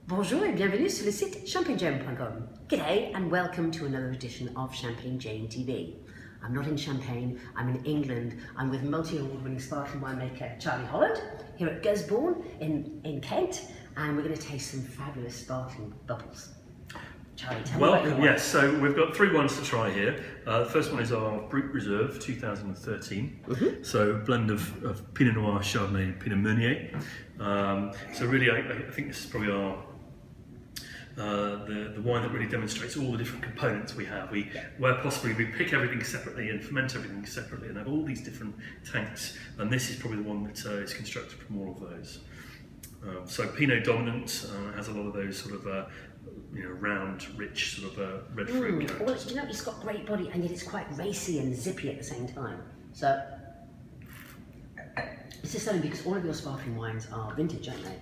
Bonjour et bienvenue sur le site champagnejayne.com. G'day and welcome to another edition of Champagne Jayne TV. I'm not in Champagne, I'm in England. I'm with multi-award-winning sparkling winemaker Charlie Holland here at Gusbourne in Kent, and we're going to taste some fabulous sparkling bubbles. Charlie, tell me about your wine. Yes, so we've got three wines to try here. The first one is our Brut Reserve 2013. So a blend of Pinot Noir, Chardonnay and Pinot Meunier. So really I think this is probably our the wine that really demonstrates all the different components we have. Where possibly we pick everything separately and ferment everything separately and have all these different tanks, and this is probably the one that is constructed from all of those. So Pinot dominant, has a lot of those sort of round, rich sort of red fruit characters. Well, you know, it's got great body and yet it's quite racy and zippy at the same time. So it's just something because all of your sparkling wines are vintage, aren't they?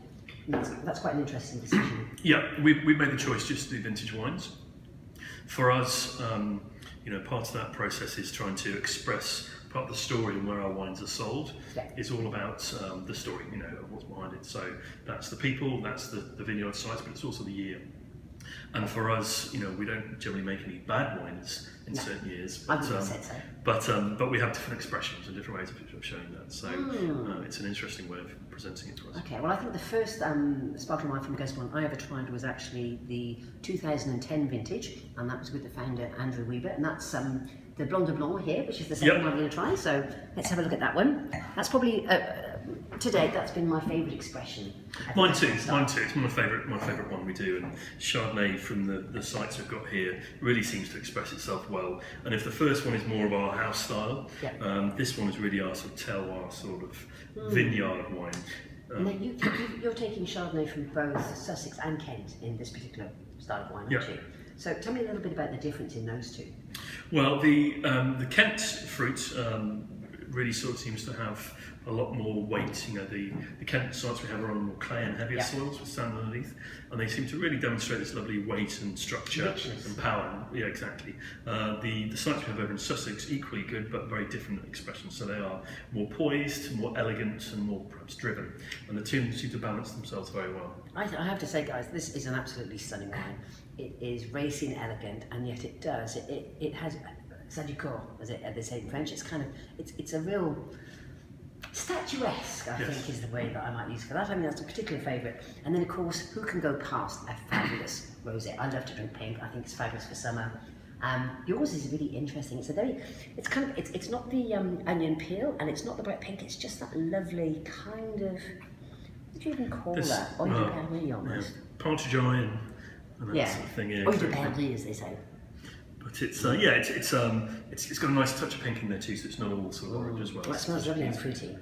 That's quite an interesting decision. Yeah, we made the choice just to do vintage wines. For us, part of that process is trying to express part of the story and where our wines are sold. Yeah. It's all about the story, of what's behind it. So that's the people, that's the vineyard sites, but it's also the year. And for us, we don't generally make any bad wines in certain years. But, I wouldn't have said so. But we have different expressions and different ways of showing that. So it's an interesting way of presenting it to us. Okay, well I think the first sparkling wine from Gusbourne I ever tried was actually the 2010 vintage, and that was with the founder Andrew Weber, and that's the Blanc de Blanc here, which is the second one I'm going to try. So let's have a look at that one. That's probably to date that's been my favourite expression. Mine too. It's my favourite one we do, and Chardonnay from the sites we've got here really seems to express itself well. And if the first one is more of our house style, this one is really our sort of terroir, sort of vineyard wine. Now you're taking Chardonnay from both Sussex and Kent in this particular style of wine, aren't you? So tell me a little bit about the difference in those two. Well, the Kent fruit really sort of seems to have a lot more weight. The Kent sites we have are on more clay and heavier soils with sand underneath, and they seem to really demonstrate this lovely weight and structure and power. Yeah, exactly. The sites we have over in Sussex, equally good, but very different expressions. So they are more poised, more elegant, and more perhaps driven. And the two seem to balance themselves very well. I have to say, guys, this is an absolutely stunning wine. It is racy and elegant, and yet it does. It has ça du corps, as they say in French. It's kind of it's a real statuesque, I think, is the way that I might use for that. I mean, that's a particular favourite. And then, of course, who can go past a fabulous rosé? I love to drink pink. I think it's fabulous for summer. Yours is really interesting. It's not the onion peel, and it's not the bright pink. It's just that lovely kind of, what do you even call that? Oil de Paris, almost. Partridge eye and that sort of thing. Yeah, oil de Paris, as they say. But it's got a nice touch of pink in there too, so it's not all sort of orange as well. That smells lovely and fruity.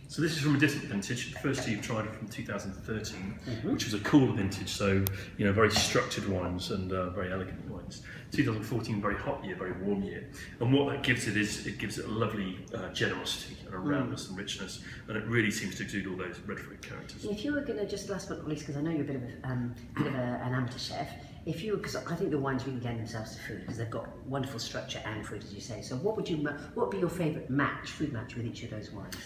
So this is from a different vintage. The first two you've tried are from 2013, which was a cooler vintage. So very structured wines and very elegant wines. 2014, very hot year, very warm year. And what that gives it is it gives it a lovely generosity and a roundness and richness, and it really seems to exude all those red fruit characters. If you were going to just last but not least, because I know you're a bit of an amateur chef. Because I think the wines really lend themselves to food because they've got wonderful structure and fruit, as you say. So what would be your favourite food match with each of those wines?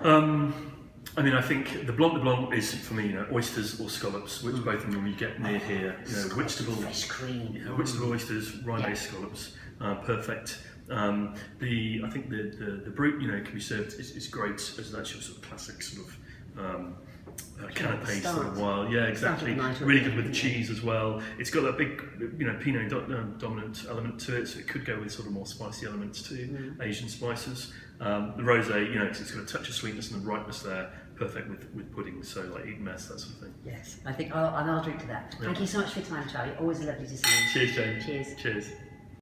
I think the Blanc de Blanc is, for me, oysters or scallops, which both of them you get near here. Vegetable, fresh cream. Vegetable oysters, rye-based scallops, perfect. I think the Brut, can be served. It's great as an actual sort of classic sort of. Canapé sort of wild, exactly. Really good with the cheese as well. It's got that big, Pinot dominant element to it, so it could go with sort of more spicy elements too, Asian spices. The rosé, it's got a touch of sweetness and the ripeness there, perfect with pudding, so like eat mess, that sort of thing. Yes, I think I'll drink to that. Thank you so much for your time, Charlie. Always lovely to see you. Cheers, Jayne. Cheers. Cheers.